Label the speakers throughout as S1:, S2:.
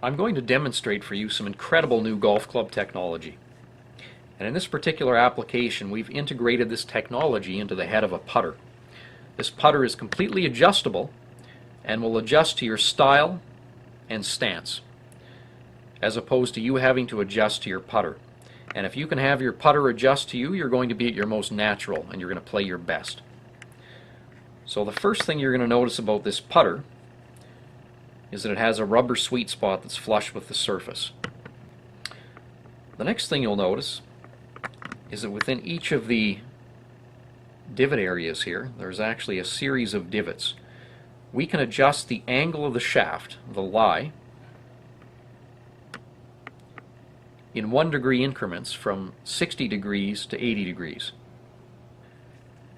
S1: I'm going to demonstrate for you some incredible new golf club technology. And in this particular application, we've integrated this technology into the head of a putter. This putter is completely adjustable and will adjust to your style and stance, as opposed to you having to adjust to your putter. And if you can have your putter adjust to you, you're going to be at your most natural and you're going to play your best. So the first thing you're going to notice about this putter is that it has a rubber sweet spot that's flush with the surface. The next thing you'll notice is that within each of the divot areas here, there's actually a series of divots. We can adjust the angle of the shaft, the lie, in 1 degree increments from 60 degrees to 80 degrees.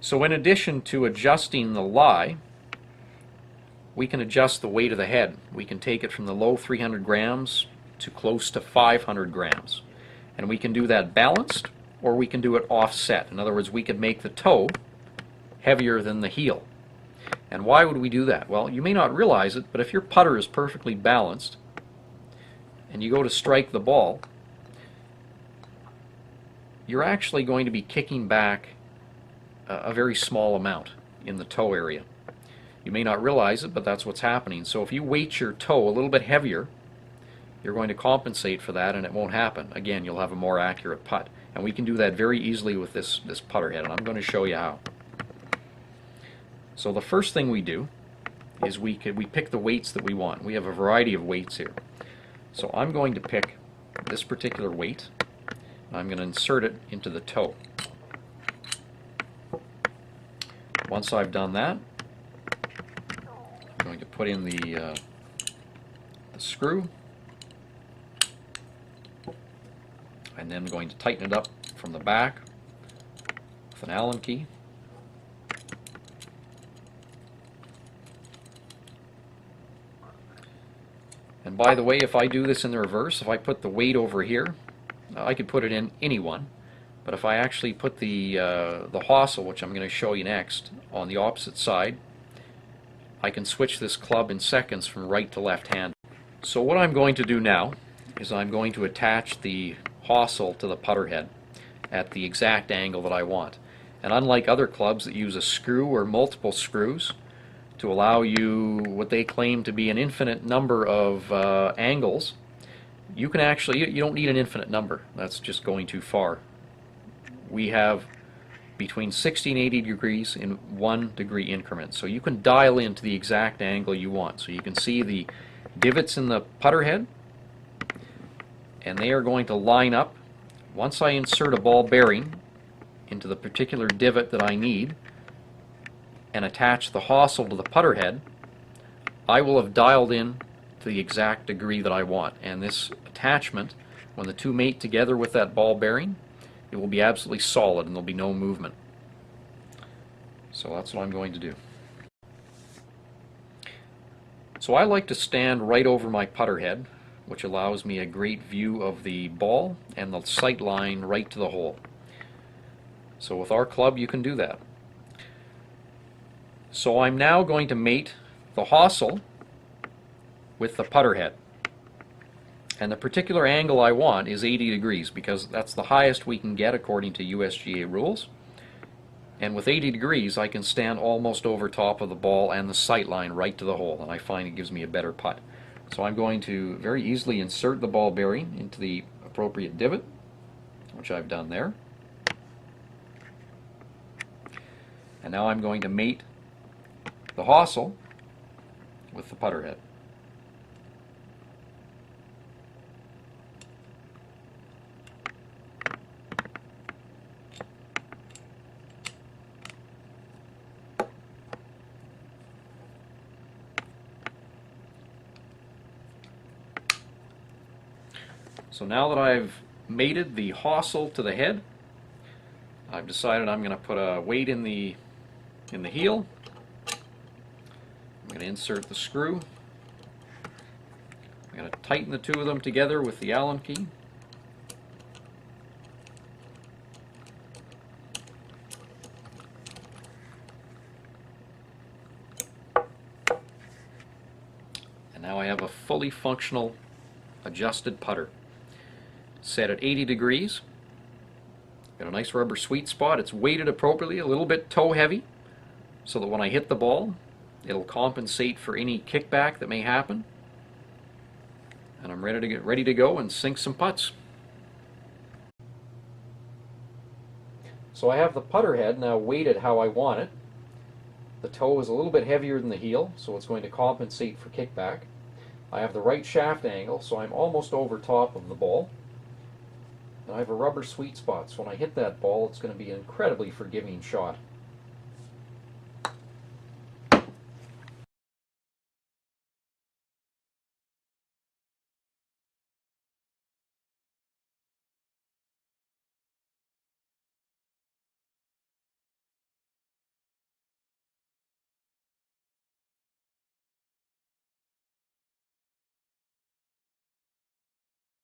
S1: So in addition to adjusting the lie, we can adjust the weight of the head. We can take it from the low 300 grams to close to 500 grams. And we can do that balanced, or we can do it offset. In other words, we could make the toe heavier than the heel. And why would we do that? Well, you may not realize it, but if your putter is perfectly balanced and you go to strike the ball, you're actually going to be kicking back a very small amount in the toe area. You may not realize it, but that's what's happening. So if you weight your toe a little bit heavier, you're going to compensate for that, and it won't happen. Again, you'll have a more accurate putt. And we can do that very easily with this putter head, and I'm going to show you how. So the first thing we do is we pick the weights that we want. We have a variety of weights here. So I'm going to pick this particular weight, and I'm going to insert it into the toe. Once I've done that, I'm going to put in the screw, and then I'm going to tighten it up from the back with an Allen key. And by the way, if I do this in the reverse, if I put the weight over here, I could put it in any one. But if I actually put the hosel, which I'm going to show you next, on the opposite side, I can switch this club in seconds from right to left hand. So what I'm going to do now is I'm going to attach the hosel to the putter head at the exact angle that I want. And unlike other clubs that use a screw or multiple screws to allow you what they claim to be an infinite number of angles, you can actually, you don't need an infinite number. That's just going too far. We have between 60 and 80 degrees in 1 degree increments. So you can dial into the exact angle you want. So you can see the divots in the putter head, and they are going to line up. Once I insert a ball bearing into the particular divot that I need and attach the hosel to the putter head, I will have dialed in to the exact degree that I want. And this attachment, when the two mate together with that ball bearing, it will be absolutely solid and there'll be no movement. So that's what I'm going to do. So I like to stand right over my putter head, which allows me a great view of the ball and the sight line right to the hole. So with our club you can do that. So I'm now going to mate the hosel with the putter head. And the particular angle I want is 80 degrees because that's the highest we can get according to USGA rules. And with 80 degrees I can stand almost over top of the ball and the sight line right to the hole, and I find it gives me a better putt. So I'm going to very easily insert the ball bearing into the appropriate divot, which I've done there. And now I'm going to mate the hosel with the putter head. So now that I've mated the hosel to the head, I've decided I'm going to put a weight in the heel. I'm going to insert the screw. I'm going to tighten the two of them together with the Allen key. And now I have a fully functional adjusted putter. Set at 80 degrees. Got a nice rubber sweet spot. It's weighted appropriately, a little bit toe heavy, so that when I hit the ball, it'll compensate for any kickback that may happen. And I'm ready to go and sink some putts. So I have the putter head now weighted how I want it. The toe is a little bit heavier than the heel, so it's going to compensate for kickback. I have the right shaft angle, so I'm almost over top of the ball. And I have a rubber sweet spot, so when I hit that ball, it's going to be an incredibly forgiving shot.